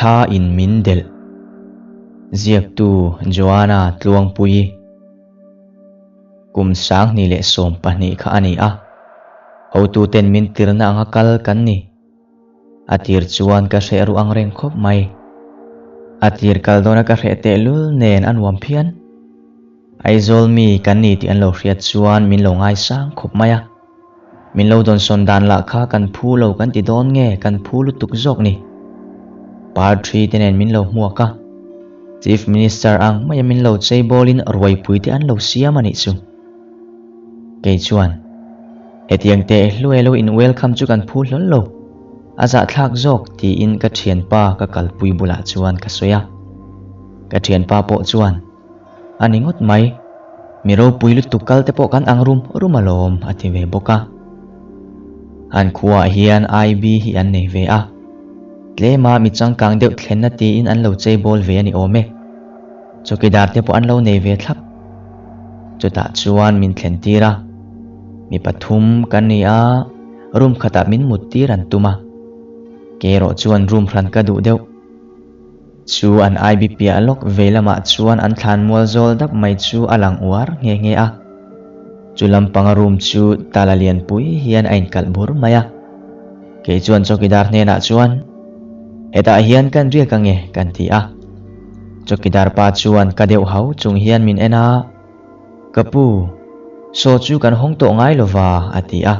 tha in min del ziak tu Joanna tluang pui kum sang ni le som pahnih kha ani a ho tu ten min tirna anga kal kan ni atir chuan ka hre ru ang reng khop mai atir kal dona ka hre te lul nen an wam phian aizol mi kan ni ti an lo hriat chuan min lo ngai sang khop mai a min lo don son dan la kha kan phu lo kan ti don nge kan phu lu tuk jok ni par 3 tenen min lo muak ka Chief Minister ang maya min lo chei bolin roi pui te an lo siam ani chu ke chuan etiang te luelo in welcome chu kan phu hlol lo aza thlak jok ti in ka thian pa ka kal pui bula chuan ka soya ka thian pa po chuan ani ngot mai miro pui lu tukal te po kan angrum rumalom ati ve boka an khuwa hian IB hi an nei ve a tlema mi changkang deuh thlenna ti in an lo chei bol ve ani ome chokidar te po an lo nei ve thlap chuta chuan min thlen tira mi pathum kan ni a room khata min mut tir an tuma kero chuan room hran ka du deuh chu an IBP alok velama chuan an thlan mual zol dap mai chu alang uar nge nge a chulam panga room chu talalian pui hian ain kalbur maya ke chuan chokidar ne na chuan eta hian kan ria ka nge kan ti a chokidar pa chuan ka deuh hau chung hian min ena kapu so chu kan hong to ngai lova ati a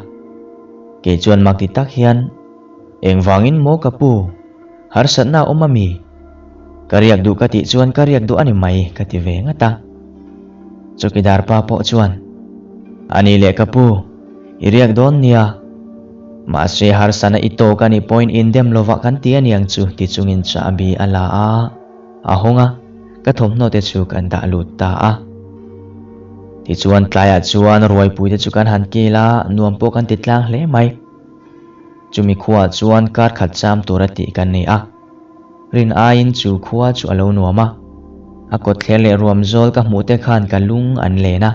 ke chuan makti tak hian engwangin mo kapu har satna omami kariak du ka ti chuan kariak du ani mai ka ti ve ngata chokidar pa po chuan ani le kapu iriak don nia ma se har sana ito kani point in dem lova kan ti aniang chu ti chungin cha bi ala a honga ka thom no te chu kan da lut ta a ti chuan tlaya chuan roi pui te chu kan han kila nuam po kan titlang hle mai chumi khuwa chuan kar khat cham turati kan ni a rin a in chu khuwa chu alo nuama a kot thlele ruam zol ka mu te khan ka lung an le na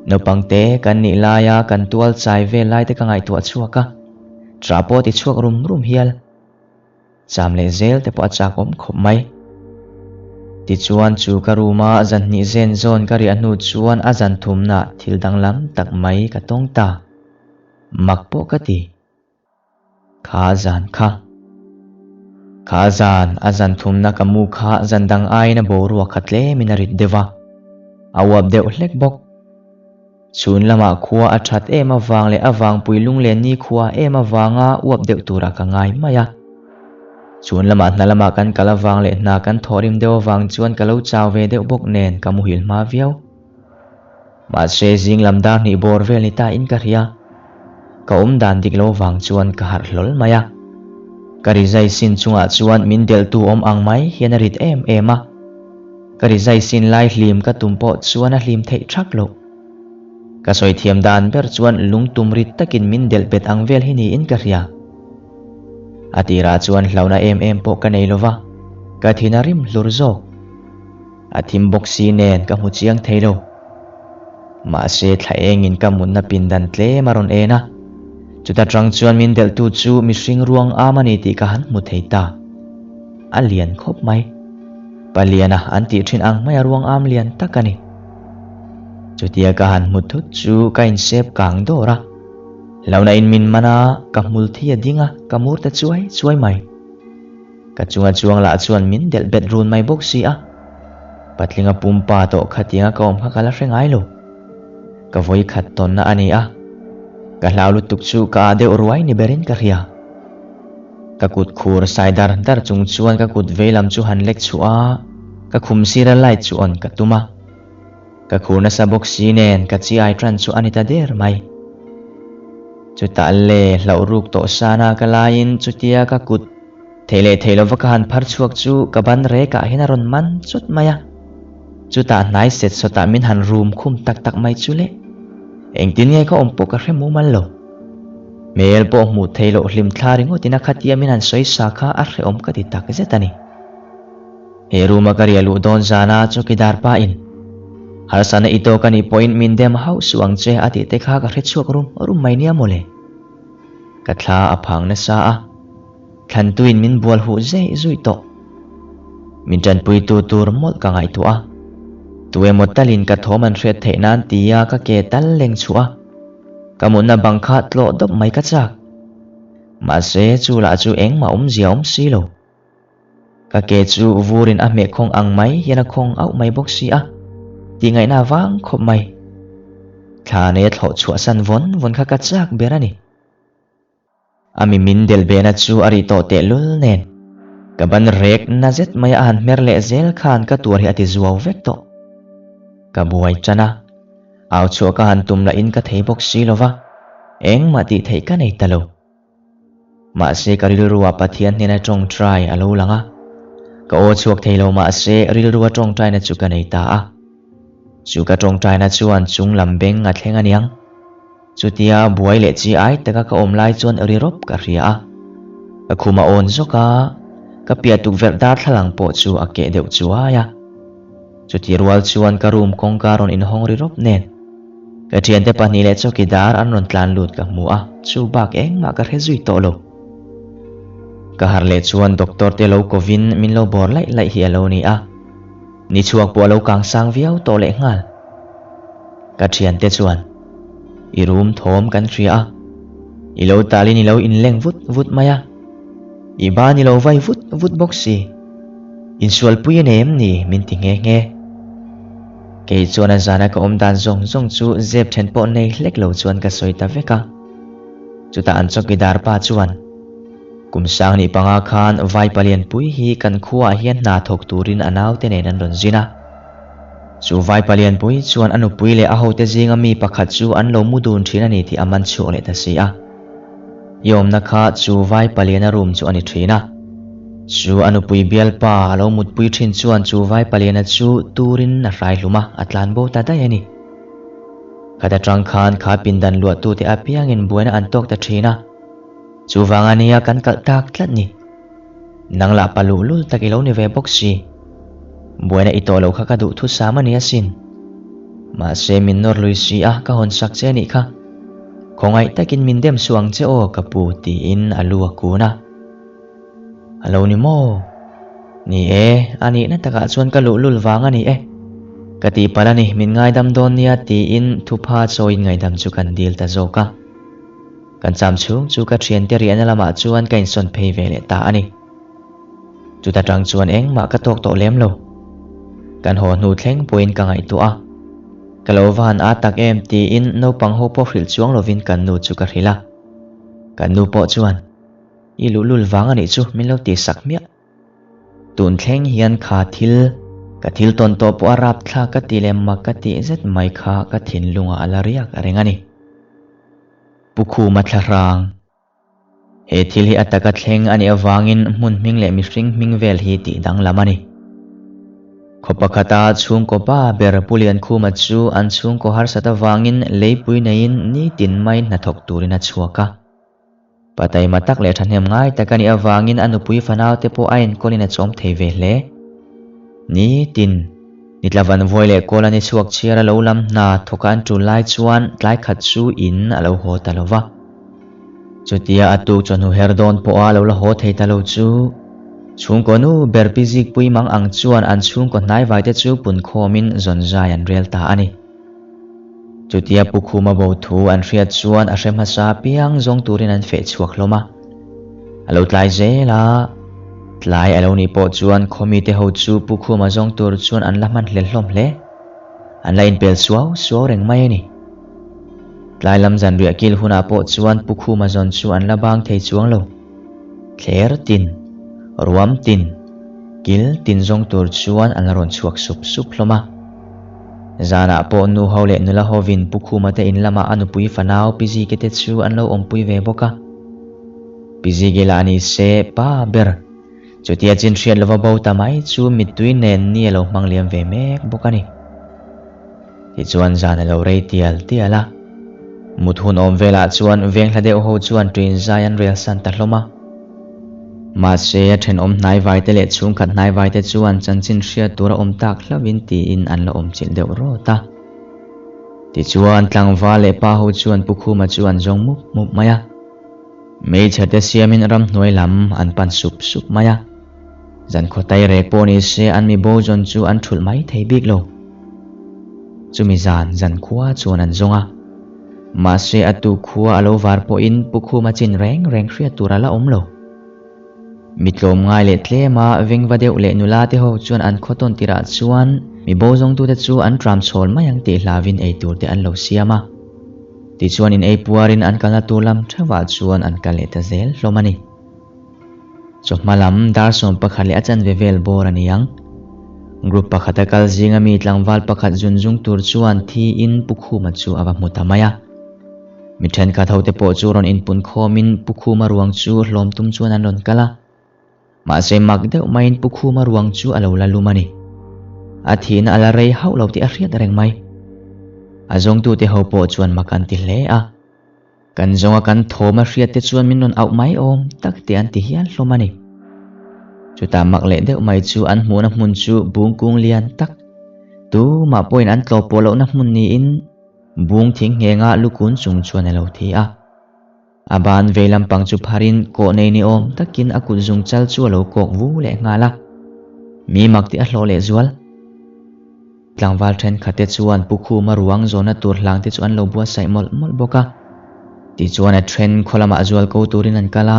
no pangte kan ni laya kan tual chai ve lai te ka ngai tu chuaka trapo ti chuak rum hial cham le zel te po achak om khop mai ti chuan chu karuma zan ni zen zon kari anu chuan azan thumna thil danglam tak mai ka tongta makpo kati khazan azan thumna kamu kha zandang aina boru khatle minarit deva awab deuh hlek bok chun lama khuwa athat ema wang le awang puilung le ni khuwa ema wanga uap deuh tura ka ngai maya chun lama nalama kan kalawang le na kan thorim deuh wang chuan kalo chaw ve deuh bok nen kamu hil ma viau ma se jing lamdar ni bor vel ni ta in ka ria ka dan dik lo wang chuan ka har hlol maya kari zai sin chunga chuan min del tu om ang mai hian rit ema kari zai sin lai hlim ka tumpo chuan a hlim thei thak lo ka soi thiam dan ber chuan lungtum rit takin min del pet ang vel hi ni in ka ria atira chuan hlauna em po ka nei lova ka thina rim hlur zo athim boxi nen ka mu chiang theilo ma se thlaeng in ka mun na pindan tle maron ena chuta trang chuan min del tu chu mi hring ruang amani ti ka han mu theita alian khop mai paliana anti thin ang mai ruang am lian takani chutia ka han mu thut chu ka in sep kang dora launa in min mana ka mul thia dinga ka mur ta chuai mai ka chunga chuang la chuan min del bedroom mai boxi a patlinga pumpa to khatinga ka om kha kala hrengai lo ka voi khat ton na ani a ka hlaulu tuk chu ka de urwai ni berin ka ria ka kut khur saidar dar chung chuan ka kut velam chu han lek chu a ka khum sira lai chu on ka tuma ka khurna sa boxi nen ka chi ai tran chu anita der mai chu ta le hlau ruk to sana ka lain chutia ka kut thelo vakahan phar chuak chu ka ban re ka hinaron man chut maya chu ta nai set so ta min han room khum tak mai chu le engtin ngai ka ompo ka hremu mal lo mel po mu thelo hlim thlaring otina khatia min han soi sakha a hre om ka ti tak zetani he ruma karialu don jana chokidar pa in har sana ito kani point min dem house wang che ati te kha ka hre chuak rum mai nia mole ka thla aphang na sa a khan tuin min bual hu zui to min tran pui tu tur mol ka ngai tu a tuwe motalin ka thoman hret the nan tia ka ke tal leng chua kamuna bangkha tlo dop mai ka chak ma se chu la chu eng ma ziaum si lo ka ke chu vurin a me khong ang mai yana khong au mai bok si a ti ngai na wang khop mai thla ne thlo chua san von kha ka chak berani ami min del bena chu ari to te lul nen ka ban rek na zet mai an mer le zel khan ka tur hi ati zuaw vek to ka buai chana aw chu ka han tum la in ka thei bok si lova eng ma ti thei ka nei talo ma se ka ril ruwa pathian ne na tong try alo langa ka o chuak thei lo ma se ril ruwa tong try na chu ka nei ta a chu ka tong try na chuan chung lam beng nga thlenga niang chutia buai le chi ai taka ka om lai chuan ri rop ka ria a ka khuma on zoka ka pia tuk ver dar thalang po chu a ke deuh chuwa ya chuti rual chuan ka room kongkaron in hong ri rop nen ka thian te pani le chokidar an ron tlan lut ka mu a chu bak eng ma ka rezui to lo ka har le chuan doctor te lo kovin min lo bor lai hi alo ni a ni chuak po lo kang sang viau to le ngal ka thian te chuan i room thom kan thria a i lo tali ni lo in leng vut maya i ba ni lo vai vut boxi in sual pui nem ni min ti nge ke chuan a zana ka om dan zong chu zep then po nei hlek lo chuan ka soita veka chuta an chokidar pa chuan kumsang ni panga khan vai palian pui hi kan khuwa hian na thok turin anaw te nei nan ron zina chu vai palian pui chuan anu pui le a ho te zinga mi pakhat chu an lo mudun thina ni ti aman chu le ta si a yom na kha chu vai palian a room chu ani thina chu anu pui bial pa lo mut pui thin chuan chu vai palian chu turin na rai luma atlan bo ta dai ani kada tang khan kha pindan lu tu te apiang in buena an tok ta thina chu wanga nia kan kal tak tlat ni nangla palu lul takilo ni ve boxi buena ito lo kha ka du thu sama ni asin ma se min nor lui si a ka hon sak che ni kha khongai takin min dem suang che o ka pu ti in alu akuna alo ni mo ni ani na taka chuan ka lulul wanga ni ka ti pala ni min ngai dam don nia ti in thu pha choin ngai dam chu kan dil ta zoka kan cham chung chu ka thian te ri analama chuan kain son phei vele ta ani chu ta tang chuan eng ma ka tok to lem lo kan ho nu thleng point ka ngai tu a kalovan a tak em ti in no pang ho po hril chuang lovin kan nu chu ka hrila kan nu po chuan i lulul wanga ni chu min lo ti sak mia tun thleng hian kha ka thil ton to po arap thla ka ti lem ma ka ti zet mai kha ka thin lunga alariak arengani pukhu matlarang he thil hi ataka thleng ani awangin mun ming le mi hring ming vel hi ti dang lamani khopakata chung ko ba ber pulian khuma chu an chung ko har sata wangin leipui nein ni tin mai na thok turina chuaka patai matak le thanem ngai takani awangin anupui fanau te po ain kolina chom thei ve hle ni tin nitlawan voile kolani chuak chiara lo lam na thokan tu lai chuan tlai khat chu in alo ho talova chutia atu chonu herdon po alo la ho thei talo chu chung ko nu berpizik pui mang ang chuan an chung ko nai vai te chu pun khomin zonjai an rel ta ani chutia pukhuma bo thu an riat chuan a hrem hasa piang zong turin an fe chuak loma alo tlai zela tlai alo ni po chuan khomi te ho chu pukhuma zong tur chuan an laman hlel hlom hle an lain pel suaw reng mai ni tlai lam zan ria kil huna po chuan pukhuma zon chu an labang thei chuang lo thler tin ruam tin kil tin zong tur chuan an ron chuak sup hloma zana po nu haule nula hovin pukhuma te in lama anupui fanau pizi kete chu an lo ompui ve boka pizi gela ani se pa ber chutia chin hriat lova bo tamai chu mitui nen ni lo mangliam ve mek bokani ti chuan zana lo rei tiala muthun om vela chuan veng hlade ho chuan twin zayan rel san ta hloma ma se then om nai vai te le chung khat nai vai te chuan chanchin hriat tura om tak hlavin ti in an lo om chil deuh ro ta ti chuan tlang wa le pa ho chuan pukhuma chuan zong mup maya mei chate siamin ram hnoi lam an pan sup maya zan kho tai rek po ni se an mi bo jon chu an thul mai thei bik lo chumi zan khuwa chuan an zonga ma se atu khuwa alo var po in pukhu ma chin reng hria tura la om lo mitlom ngai le tle ma vengwa deuh le nula te ho chuan an khoton tira chuan mi bo zong tu te chu an tram chhol mayang te hlavin ei tur te an lo siama ti chuan in ei puarin an kalna tulam thawa chuan an kal le ta zel hlomani chokmalam dar som pakhat le achan vevel bor aniang group pakhata kal zinga mi tlangwal pakhat junjung tur chuan thi in pukhu ma chu awa mutamaya mi then ka thote po chu ron in pun khomin pukhu ma ruang chu hlom tum chuan an ron kala ma se mak deuh main pukhu ma ruang chu alo la lumani athina ala rei hau lo ti a hriat reng mai azong tu te ho po chuan makan ti hle a kan zonga kan thoma hriat te chuan min non au mai om tak te an ti hian hlomani chuta mak le deuh mai chu an hmuna hmun chu bung kung lian tak tu ma point an tlo polo na hmun ni in bung thing ngenga lukun chung chuan alo thi a aban veilam pang chu pharin ko nei ni om takin akut zung chal chu alo kok vu le ngala mi mak ti a hlo le zual tlangwal then khate chuan pukhu ma ruang zona tur hlang te chuan lo bua sai mol boka ti chuan a then kholama zual ko turin an kala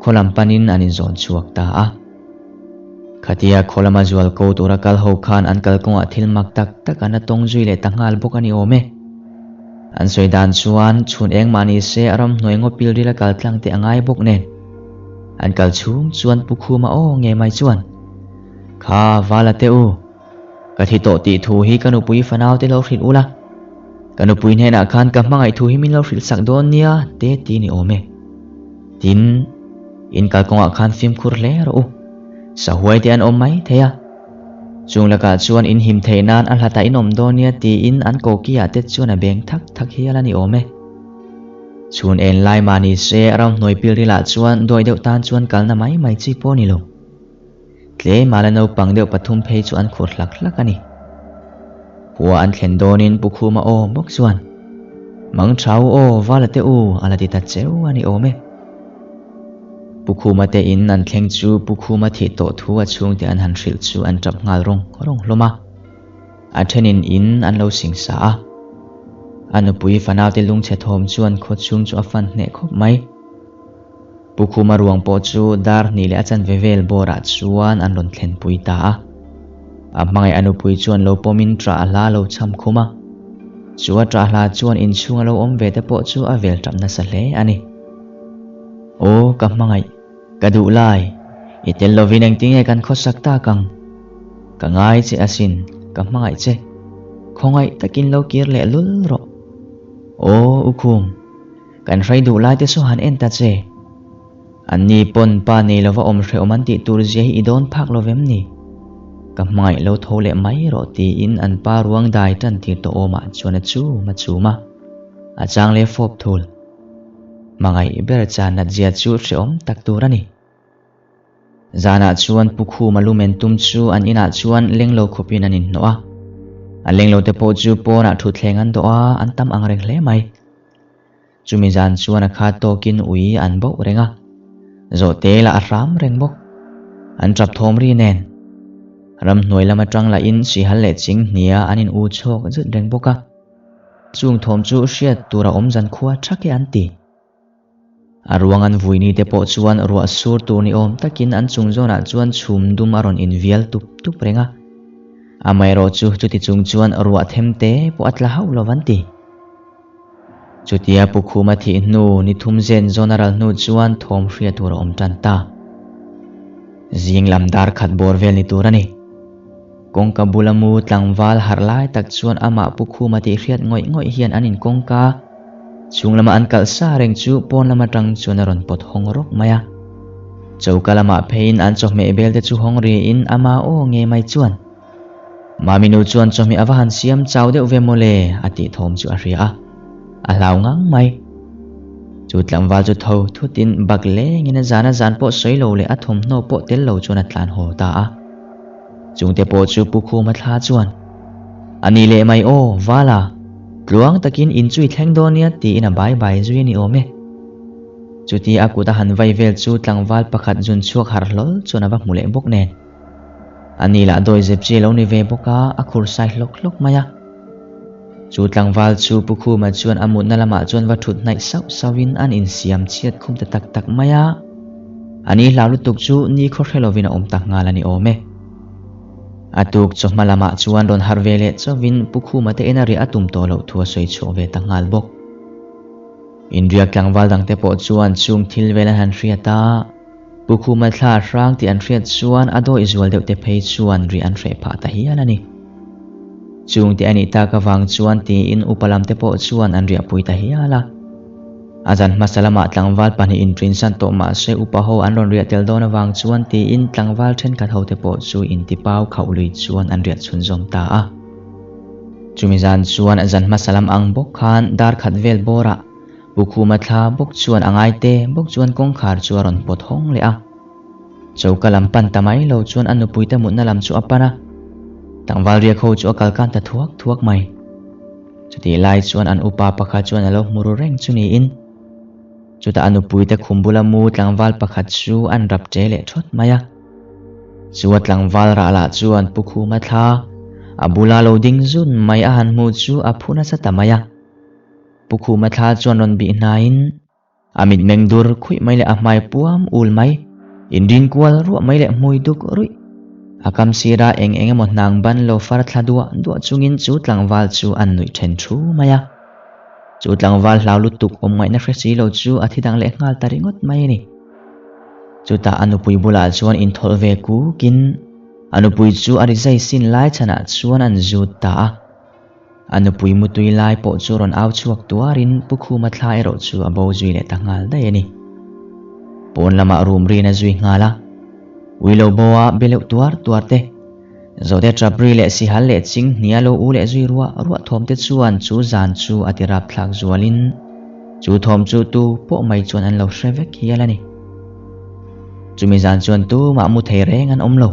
kholam panin anin zon chuak ta a khatia kholama zual ko tura kal ho khan an kal konga thil mak tak ana tong zui le tangal bokani ome an soidan chuan chhun eng mani se aram noi ngopil rila kal tlang te angai bok nen an kal chung chuan pukhu ma o nge mai chuan kha wala te u kathi to ti thu hi kanu pui fanau te lo hrin ula kanu pui hena khan ka mangai thu hi min lo hril sak don nia te ti ni ome tin in kal konga khan film khur hle ro u sa huai te an om mai theya chung laka chuan in him theinan al hata in om don nia ti in an ko kia te chuan a beng thak hi ala ni ome chun en lai mani se aram noi pil rila chuan doi deuh tan chuan kalna mai chi po ni lo tle mala no pang deuh pathum phei chu an khur hlak ani huwa an thlen donin pukhu ma o bok chuan mang thau o wala te u ala ti ta cheu ani ome pukhu ma te in an thleng chu pukhu ma thi to thu a chung te an han hril chu an tap ngal rong hloma a thenin in an lo sing sa a anu pui fanau te lung che thom chuan kho chung chu a fan hne khop mai pukhu ma ruang po chu dar ni le achan vevel bora chuan an ron thlen pui ta a mangai anu pui chuan lo pomin tra ala lo cham khuma chuwa tra hla chuan in chunga lo om ve te po chu a vel tap na sa hle ani o ka mangai ka du lai itel lovin ang tinge kan khosak ta kang ka ngai che asin ka mangai che khongai takin lo kir le lul ro o ukhum kan rai du lai te so han en ta che anni pon pa ni lova om hre oman ti tur je hi idon phak lovem ni ka mangai lo thole mai ro ti in an pa ruang dai tan ti to oma chuan chu ma a chang le fop thul mangai ber chan na zia chu hreom tak turani zana chuan pukhu malumen tum chu an ina chuan lenglo khopin anin noa a lenglo te po chu pona thu thlengan do a an tam ang reng hle mai chumi zan chuan a kha tokin ui an bo renga zo te la ram reng bok an trap thom ri nen ram noi lama tang la in si hal le ching nia anin u chok zut reng boka chung thom chu hriat tura om zan khuwa thake an ti aruang an vuini te po chuan ruwa sur tur ni om takin an chung zona chuan chhum dum aron in vial tup renga amai ro chu chuti chung chuan ruwa them te po atla hau lovanti chutia pukhu ma thi nu ni thum zen zona ral nu chuan thom hria tur om tan ta zing lam dar khat bor vel ni turani kongka bulamu tlangwal harlai tak chuan ama pukhu ma ti hriat ngoi hian anin kongka chunglama an kal sa reng chu pon lama tang chuan ron pot hong rok maya chaukalama phein an chokme bel te chu hong ri in ama o nge mai chuan maminu chuan chokme awahan siam chau deuh ve mole ati thom chu a ria a hlau ngang mai chu tlangwal chu tho thutin bakle ngina zan po soilo le a thom no po tel lo chuan a tlan ho ta a chungte po chu pukhu ma thla chuan ani le mai o wala tluang takin in chui thleng don nia ti in a bai zui ni ome chuti akuta han vai vel chu tlangwal pakhat jun chuak har hlol chuna va mule bok nen ani la doi zep chi lo ni ve boka akhur sai lok maya chu tlangwal chu pukhu ma chuan amut na lama chuan va thut nai sawin an in siam chiat khum ta tak maya ani lalu tuk chu ni kho helovina om tak ngal ani ome atuk choma lama chuan ron har vele chowin pukhu ma te enari atum to lo thua soi cho ve ta ngal bok Indria tlangwal dang te po chuan chung thil vela han hriata pukhu ma thla rang ti an hriat chuan ado izual deuh te phei chuan ri an hre pha ta hi anani chung ti ani ta ka wang chuan ti in upalam te po chuan an ria pui ta hi ala azan masalama tlangwal pani in trin san to ma se upaho an ron ria tel dona wang chuan ti in tlangwal then ka tho te po chu in ti pau khaului chuan an ria chhun zom ta a chumizan chuan azan masalam ang bok khan dar khat vel bora pukhu ma thla bok chuan angai te bok chuan kong khar chuaron pot hong le a chaukalam pan tamai lo chuan anu puita mutna lam chu apana tangwal ria kho chu kalkan ta thuak mai chuti lai chuan an upa pakha chuan alo muru reng chuni in chuta anu puita khumbula mu tlangwal pakhat chu an rap tele thot maya chuat tlangwal ra la chuan pukhu ma thla abula lo ding zun mai a han mu chu aphuna sa tamaya pukhu ma thla chuan ron bi nain amit mengdur khui mai le a mai puam ul mai indin kwal ru mai le moi duk rui akam sira eng mo nang ban lo far thladua du chungin chu tlangwal chu an nui then thu maya chu tlangwal hlau tuk om ngai na fresi lo chu athidang le ngal taringot mai ni chu ta anupui bula chuan in thol ve ku kin anupui chu ari zai sin lai chana chuan an zut ta anupui mutui lai po chu ron au chuak tuarin pukhu ma thla ero chu abo zui le tangal dai ni pon lama room ri na zui ngala uilo boa beleu tuarte zode trapri le si hal le ching nialo u le zui ruwa thom te chuan chu zan chu atirap thlak zualin chu thom chu tu po mai chuan an lo hrevek hialani chumi zan chuan tu ma mu thei reng an omlo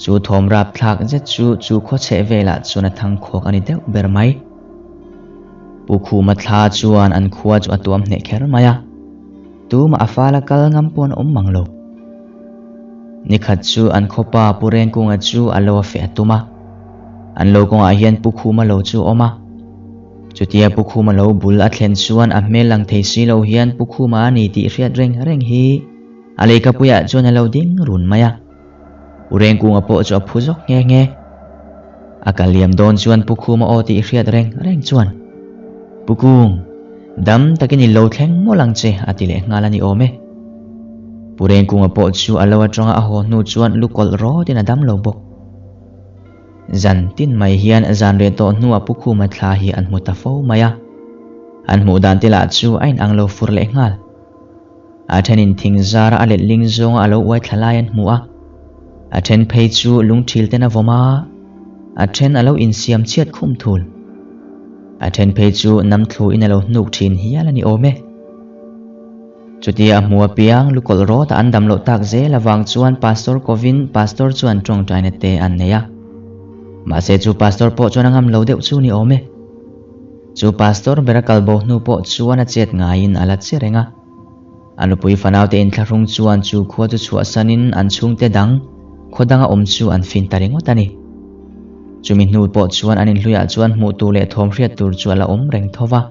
chu thom rap thlak je chu kho che vela chuna thang khok ani deuh ber mai pukhu ma thla chuan an khuwa chu atuam hne kher maya tu ma afala kal ngam pon om manglo nikhat chu an khopa puren kunga chu alo fe atuma an lo konga hian pukhu ma lo chu oma chutia pukhu ma lo bul a thlen chuan a hmel lang thei si lo hian pukhu ma ani ti hriat reng hi alei ka puya chuan alo ding run maya ureng kunga po chu a phuzok nge akaliam don chuan pukhu ma o ti hriat reng chuan pukung dam takini lo thleng mo lang che atile ngalani ome pureng kunga po chu alowa tonga a ho nu chuan lukol ro tin adam lo bok zan tin mai hian zan re to nu apukhu ma thla hi an muta fo maya an mu dan tila chu ain ang lo fur le ngal a thenin thing zara ale ling zong alo wai thlalayan mu a then phei chu lung thil te na voma a then alo in siam chiat khum thul a then phei chu nam thlu in alo nuk thin hialani ome chutia mua piang lukol ro ta andam lo tak ze lawang chuan pastor kovin pastor chuan tong taina te an neya ma se chu pastor po chuan angam lo deuh chu ni ome chu pastor berakal bo nu po chuan a chet ngain ala cherenga anupui fanau te in tharung chuan chu khuwa chu chhuah sanin an chung te dang khodanga om chu an fin taringot ani chumi nu po chuan anin hluya chuan mu tu le thom hriat tur chu ala om reng thova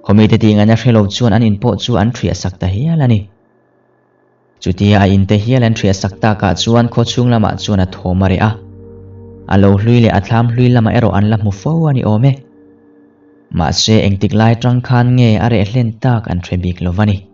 komite ting ana hrelo chuan an in po chu an thria sakta hialani chutia a in te hialan thria sakta ka chuan kho chung lama chuan a thomare alo hlui le athlam hlui lama ero an la mu fo ani ome ma se engtik lai tang khan nge are hlen tak an threbik lovani